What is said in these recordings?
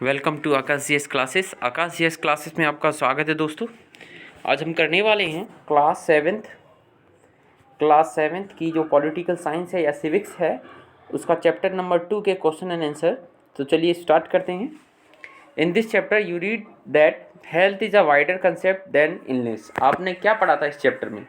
Welcome to Aakash GS classes. Aakash GS classes में आपका स्वागत है दोस्तों। आज हम करने वाले हैं क्लास सेवेंथ की जो पॉलिटिकल साइंस है या सिविक्स है उसका चैप्टर नंबर 2 के क्वेश्चन एंड आंसर। तो चलिए स्टार्ट करते हैं। In this chapter you read that health is a wider concept than illness. आपने क्या पढ़ा था इस चैप्टर में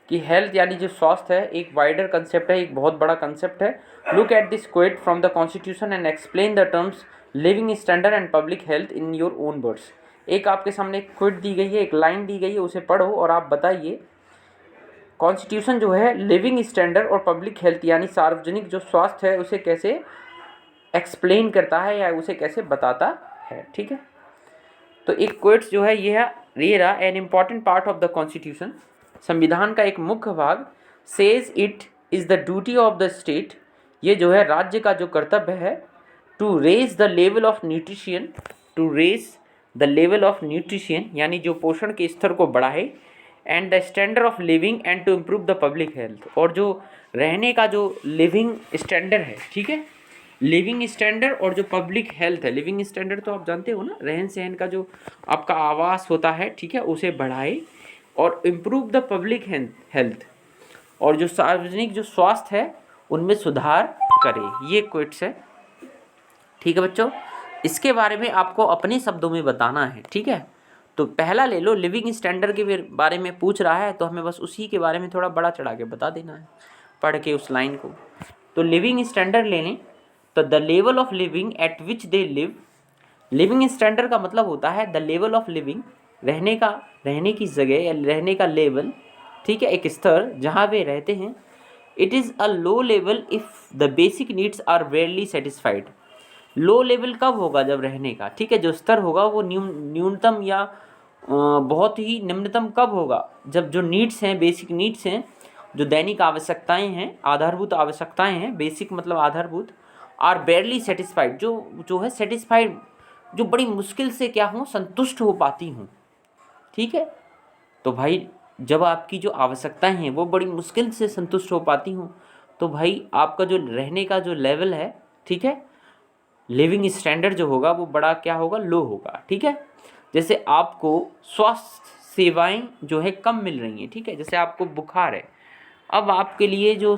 कि हेल्थ यानी जो स्वास्थ्य है एक वाइडर कंसेप्ट है, एक बहुत बड़ा कंसेप्ट है। Look at this quote from the constitution and explain the terms living standard and public health in your own words. एक आपके सामने एक क्विट दी गई है, एक लाइन दी गई है, उसे पढ़ो और आप बताइए कॉन्स्टिट्यूशन जो है लिविंग स्टैंडर्ड और पब्लिक हेल्थ यानी सार्वजनिक जो स्वास्थ्य है उसे कैसे एक्सप्लेन करता है या उसे कैसे बताता है। ठीक है, तो एक क्वेट्स जो है ये रहा an important part of the constitution, संविधान का एक मुख्य भाग। Says it is the duty of the state, ये जो है राज्य का जो कर्तव्य है, to raise the level of nutrition, to raise the level of nutrition यानी जो पोषण के स्तर को बढ़ाए, and the standard of living and to improve the public health, और जो रहने का जो लिविंग स्टैंडर्ड है, ठीक है, लिविंग स्टैंडर्ड और जो पब्लिक हेल्थ है। लिविंग स्टैंडर्ड तो आप जानते हो ना, रहन सहन का जो आपका आवास होता है, ठीक है, उसे बढ़ाए, और इम्प्रूव द पब्लिक हेल्थ और जो सार्वजनिक जो स्वास्थ्य है उनमें सुधार करे। ये क्वेट्स है, ठीक है बच्चों। इसके बारे में आपको अपने शब्दों में बताना है, ठीक है। तो पहला ले लो, लिविंग स्टैंडर्ड के बारे में पूछ रहा है तो हमें बस उसी के बारे में थोड़ा बड़ा चढ़ा के बता देना है पढ़ के उस लाइन को। तो लिविंग स्टैंडर्ड ले लें तो the level of living at which they live. Living standard का मतलब होता है द लेवल ऑफ लिविंग, रहने की जगह या रहने का लेवल, ठीक है, एक स्तर जहाँ वे रहते हैं। It is a low level if the basic needs are rarely satisfied. Low level कब होगा? जब रहने का, ठीक है, जो स्तर होगा वो न्यूनतम या बहुत ही निम्नतम कब होगा? जब जो नीड्स हैं, बेसिक नीड्स हैं, जो दैनिक आवश्यकताएं हैं, आधारभूत आवश्यकताएं हैं, बेसिक मतलब आधारभूत, आर बेयरली सेटिस्फाइड, जो है सेटिस्फाइड, जो बड़ी मुश्किल से क्या हूँ, संतुष्ट हो पाती हूँ, ठीक है। तो भाई जब आपकी जो आवश्यकताएं हैं वो बड़ी मुश्किल से संतुष्ट हो पाती हूँ तो भाई आपका जो रहने का जो लेवल है, ठीक है, लिविंग स्टैंडर्ड जो होगा वो बड़ा क्या होगा, लो होगा, ठीक है। जैसे आपको स्वास्थ्य सेवाएं जो है कम मिल रही हैं, ठीक है, जैसे आपको बुखार है, अब आपके लिए जो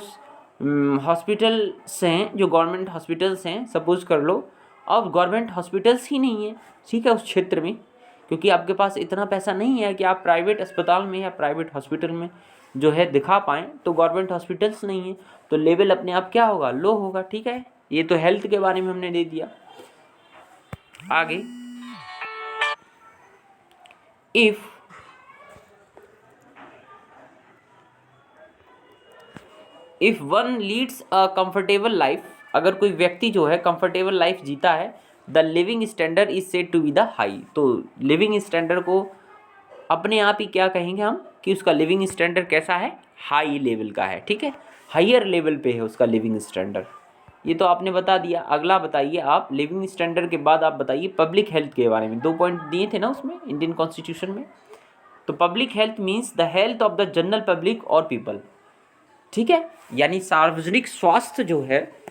हॉस्पिटल्स हैं, जो गवर्नमेंट हॉस्पिटल्स हैं, सपोज कर लो अब गवर्नमेंट हॉस्पिटल्स ही नहीं है, ठीक है, उस क्षेत्र में, क्योंकि आपके पास इतना पैसा नहीं है कि आप प्राइवेट अस्पताल में या प्राइवेट हॉस्पिटल में जो है दिखा पाएँ, तो गवर्नमेंट हॉस्पिटल्स नहीं है, तो लेवल अपने आप क्या होगा, लो होगा, ठीक है। ये तो हेल्थ के बारे में हमने दे दिया। आगे, if one leads a comfortable life, अगर कोई व्यक्ति जो है कंफर्टेबल लाइफ जीता है, the living standard is said to be the high. तो लिविंग स्टैंडर्ड को अपने आप ही क्या कहेंगे हम कि उसका लिविंग स्टैंडर्ड कैसा है, हाई लेवल का है, ठीक है, हायर लेवल पे है उसका लिविंग स्टैंडर्ड। ये तो आपने बता दिया। अगला बताइए आप, लिविंग स्टैंडर्ड के बाद आप बताइए पब्लिक हेल्थ के बारे में। 2 पॉइंट दिए थे ना उसमें इंडियन कॉन्स्टिट्यूशन में। तो public health means the health of the general public और पीपल, ठीक है, यानी सार्वजनिक स्वास्थ्य जो है,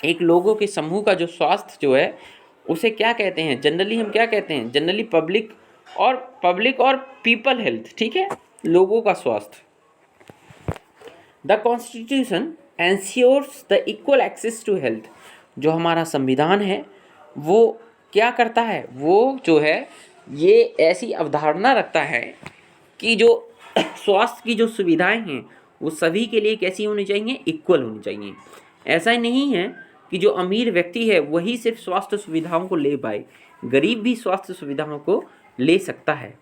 एक लोगों के समूह का जो स्वास्थ्य जो है उसे क्या कहते हैं, जनरली हम क्या कहते हैं, जनरली पब्लिक और पीपल हेल्थ, ठीक है, लोगों का स्वास्थ्य। The constitution ensures the equal access to health, जो हमारा संविधान है वो क्या करता है, वो जो है ये ऐसी अवधारणा रखता है कि जो स्वास्थ्य की जो सुविधाएं हैं वो सभी के लिए कैसी होनी चाहिए, इक्वल होनी चाहिए। ऐसा ही नहीं है कि जो अमीर व्यक्ति है वही सिर्फ स्वास्थ्य सुविधाओं को ले पाए, गरीब भी स्वास्थ्य सुविधाओं को ले सकता है।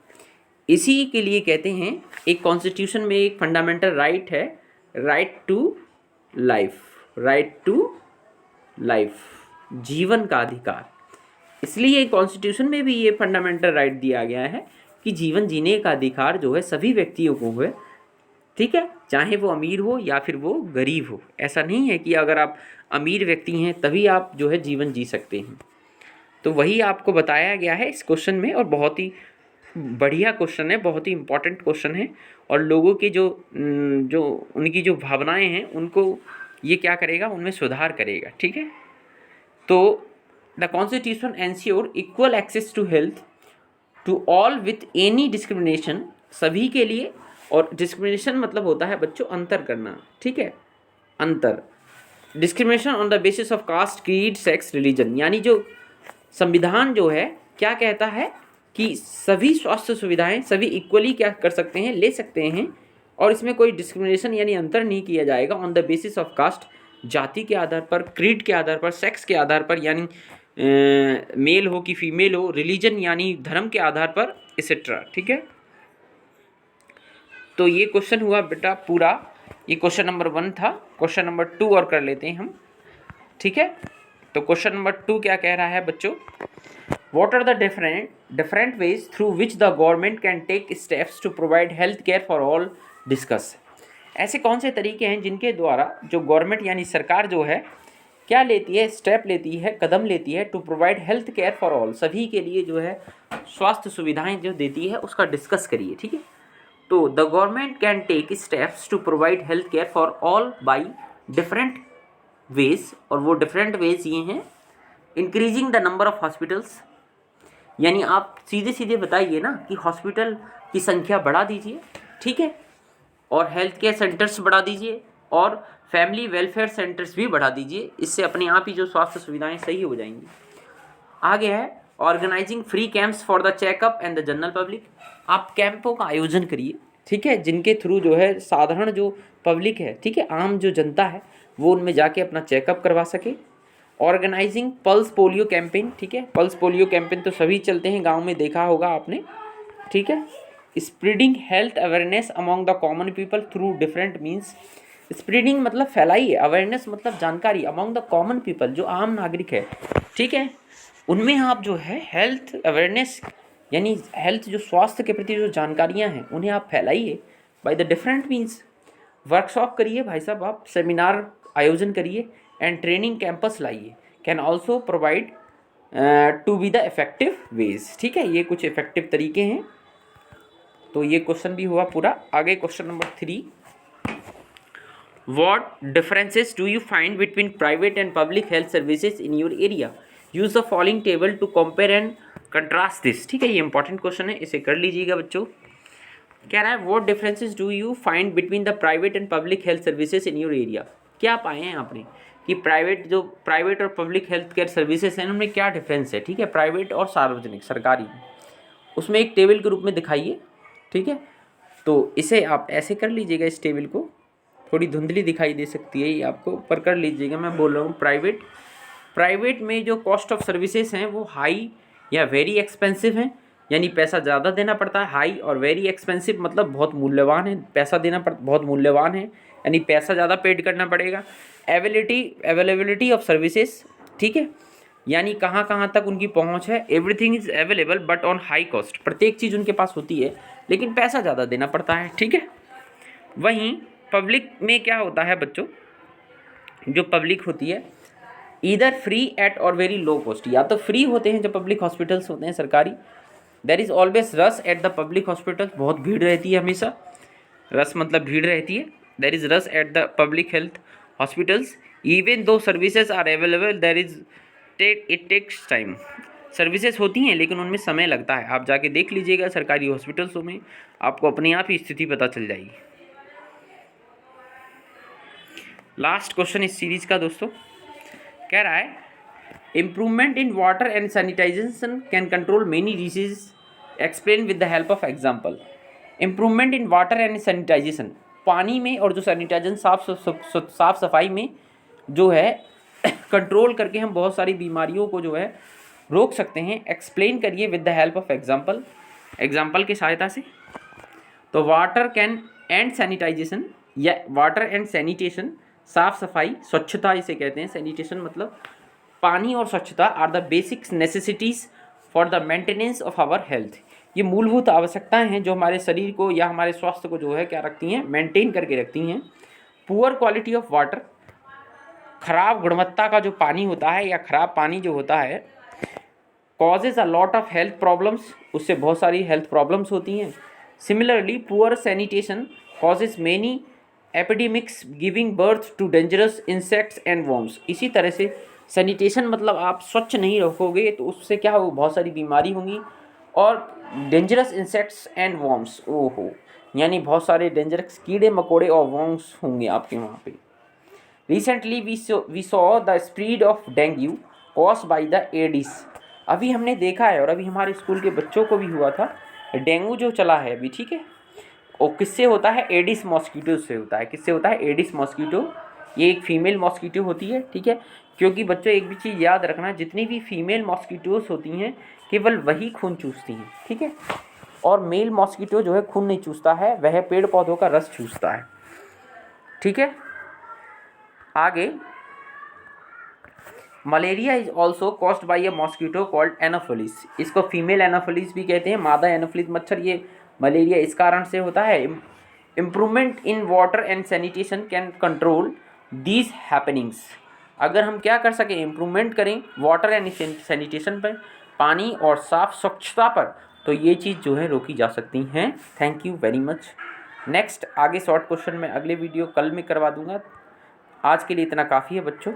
इसी के लिए कहते हैं, एक कॉन्स्टिट्यूशन में एक फंडामेंटल राइट है, right to life, right to life, जीवन का अधिकार। इसलिए कॉन्स्टिट्यूशन में भी ये फंडामेंटल राइट दिया गया है कि जीवन जीने का अधिकार जो है सभी व्यक्तियों को है, ठीक है, चाहे वो अमीर हो या फिर वो गरीब हो। ऐसा नहीं है कि अगर आप अमीर व्यक्ति हैं तभी आप जो है जीवन जी सकते हैं। तो वही आपको बताया गया है इस क्वेश्चन में, और बहुत ही बढ़िया क्वेश्चन है, बहुत ही इम्पोर्टेंट क्वेश्चन है, और लोगों की जो उनकी जो भावनाएं हैं उनको ये क्या करेगा, उनमें सुधार करेगा, ठीक है। तो the constitution ensure equal access to health to all with any discrimination, सभी के लिए, और डिस्क्रिमिनेशन मतलब होता है बच्चों अंतर करना, ठीक है, अंतर, discrimination on the basis of caste, creed, sex, religion, यानी जो संविधान जो है क्या कहता है कि सभी स्वास्थ्य सुविधाएं सभी इक्वली क्या कर सकते हैं, ले सकते हैं, और इसमें कोई डिस्क्रिमिनेशन यानी अंतर नहीं किया जाएगा on the basis of caste, जाति के आधार पर, क्रीड के आधार पर, सेक्स के आधार पर यानी मेल हो कि फीमेल हो, रिलीजन यानी धर्म के आधार पर, एक्सेट्रा, ठीक है। तो ये क्वेश्चन हुआ बेटा पूरा, ये क्वेश्चन नंबर 1 था। क्वेश्चन नंबर 2 और कर लेते हैं हम, ठीक है। तो क्वेश्चन नंबर 2 क्या कह रहा है बच्चों, what are the different ways through which the government can take steps to provide health care for all, discuss. ऐसे कौन से तरीके हैं जिनके द्वारा जो गवर्नमेंट यानी सरकार जो है क्या लेती है, स्टेप लेती है, कदम लेती है to provide health care for all, सभी के लिए जो है स्वास्थ्य सुविधाएं जो देती है उसका डिस्कस करिए, ठीक है। तो the government can take steps to provide health care for all by different ways, और वो डिफरेंट वेज ये हैं, increasing the number of hospitals, यानी आप सीधे सीधे बताइए ना कि हॉस्पिटल की संख्या बढ़ा दीजिए, ठीक है, और हेल्थ केयर सेंटर्स बढ़ा दीजिए, और फैमिली वेलफेयर सेंटर्स भी बढ़ा दीजिए, इससे अपने आप ही जो स्वास्थ्य सुविधाएं सही हो जाएंगी। आगे है organizing free camps for the checkup and the general public, आप कैंपों का आयोजन करिए, ठीक है, जिनके थ्रू जो है साधारण जो पब्लिक है, ठीक है, आम जो जनता है वो उनमें जाके अपना चेकअप करवा सके। ऑर्गेनाइजिंग पल्स पोलियो कैंपेन, ठीक है, पल्स पोलियो कैंपेन तो सभी चलते हैं, गांव में देखा होगा आपने, ठीक है। Spreading health awareness among the common people through different means, spreading मतलब फैलाइए, अवेयरनेस मतलब जानकारी, अमॉन्ग द कॉमन पीपल जो आम नागरिक है, ठीक है, उनमें आप जो है हेल्थ अवेयरनेस यानी हेल्थ जो स्वास्थ्य के प्रति जो जानकारियां हैं उन्हें आप फैलाइए by the different means. Workshop करिए भाई साहब, आप सेमिनार आयोजन करिए एंड ट्रेनिंग कैंपस लाइए, can also provide to be the effective ways, ठीक है, ये कुछ इफेक्टिव तरीके हैं। तो ये क्वेश्चन भी हुआ पूरा। आगे question number 3, what differences do you find between private and public health services in your area, use the following table to compare and contrast this, ठीक है, ये इंपॉर्टेंट क्वेश्चन है, इसे कर लीजिएगा बच्चों। कह रहा है what differences do you find between the private and public health services in your area, क्या पाए हैं आपने कि प्राइवेट और पब्लिक हेल्थ केयर सर्विसेज हैं उनमें क्या डिफरेंस है, ठीक है, प्राइवेट और सार्वजनिक सरकारी, उसमें एक टेबल के रूप में दिखाइए, ठीक है। तो इसे आप ऐसे कर लीजिएगा, इस टेबल को थोड़ी धुंधली दिखाई दे सकती है ये आपको, पर कर लीजिएगा, मैं बोल रहा हूँ प्राइवेट में जो कॉस्ट ऑफ सर्विसेज हैं वो हाई या वेरी एक्सपेंसिव हैं, यानी पैसा ज़्यादा देना पड़ता है, हाई, और वेरी एक्सपेंसिव मतलब बहुत मूल्यवान है, पैसा देना बहुत मूल्यवान है, यानी पैसा ज़्यादा पेड करना पड़ेगा। अवेलेबिलिटी ऑफ सर्विसेज, ठीक है, यानी कहाँ कहाँ तक उनकी पहुँच है, everything is available but on high cost, प्रत्येक चीज़ उनके पास होती है लेकिन पैसा ज़्यादा देना पड़ता है, ठीक है। वहीं पब्लिक में क्या होता है बच्चों, जो पब्लिक होती है ईदर फ्री एट और वेरी लो कॉस्ट, या तो फ्री होते हैं जो पब्लिक हॉस्पिटल्स होते हैं सरकारी, there is always rush at the public hospital, बहुत भीड़ रहती है हमेशा, रश मतलब भीड़ रहती है, there is rush at the public health hospitals, even though services are available there is it takes time, services होती हैं लेकिन उनमें समय लगता है, आप जाके देख लीजिएगा सरकारी हॉस्पिटल्सों में, आपको अपने आप ही स्थिति पता चल जाएगी। लास्ट क्वेश्चन इस सीरीज का दोस्तों, कह रहा है improvement in water and sanitization can control many disease, explain with the help of example. Improvement in water and sanitization, पानी में और जो सैनिटाइजेशन साफ सफाई में जो है कंट्रोल करके हम बहुत सारी बीमारियों को जो है रोक सकते हैं, एक्सप्लेन करिए with the help of example, example की सहायता से। तो वाटर कैन एंड सैनिटाइजेशन या वाटर एंड सैनिटेशन, साफ सफाई, स्वच्छता इसे कहते हैं, सैनिटेशन मतलब पानी और स्वच्छता are the basics necessities for the maintenance of our health, ये मूलभूत आवश्यकताएं हैं जो हमारे शरीर को या हमारे स्वास्थ्य को जो है क्या रखती हैं, मेंटेन करके रखती हैं। पुअर क्वालिटी ऑफ वाटर, खराब गुणवत्ता का जो पानी होता है या खराब पानी जो होता है, causes a lot of health problems, उससे बहुत सारी हेल्थ प्रॉब्लम्स होती हैं। Similarly poor sanitation causes many epidemics giving birth to dangerous insects and worms, इसी तरह से सैनिटेशन मतलब आप स्वच्छ नहीं रखोगे तो उससे क्या हो, बहुत सारी बीमारी होंगी और डेंजरस इंसेक्ट्स एंड वॉर्म्स, ओहो, यानी बहुत सारे डेंजरस कीड़े मकोड़े और वॉर्म्स होंगे आपके वहाँ पे। Recently we saw the spread of dengue caused by the aedes. अभी हमने देखा है और अभी हमारे स्कूल के बच्चों को भी हुआ था, डेंगू जो चला है अभी, ठीक है, और किससे होता है, एडिस मॉस्किटो से होता है। किससे होता है, एडिस मॉस्किटो, ये एक फीमेल मॉस्किटो होती है, ठीक है। क्योंकि बच्चों एक भी चीज़ याद रखना, जितनी भी फीमेल मॉस्किटोज होती हैं केवल वही खून चूसती हैं, ठीक है, और मेल मॉस्किटो जो है खून नहीं चूसता है, वह पेड़ पौधों का रस चूसता है, ठीक है। आगे, malaria is also caused by a mosquito called Anopheles. इसको फीमेल एनोफिलिस भी कहते हैं, मादा एनोफिलिस मच्छर, ये मलेरिया इस कारण से होता है। Improvement in water and sanitation can control these happenings. अगर हम क्या कर सकें, इम्प्रूवमेंट करें वाटर एंड सैनिटेशन पर, पानी और साफ स्वच्छता पर, तो ये चीज़ जो है रोकी जा सकती हैं। Thank you very much. Next आगे शॉर्ट क्वेश्चन में अगले वीडियो कल में करवा दूंगा। आज के लिए इतना काफ़ी है बच्चों।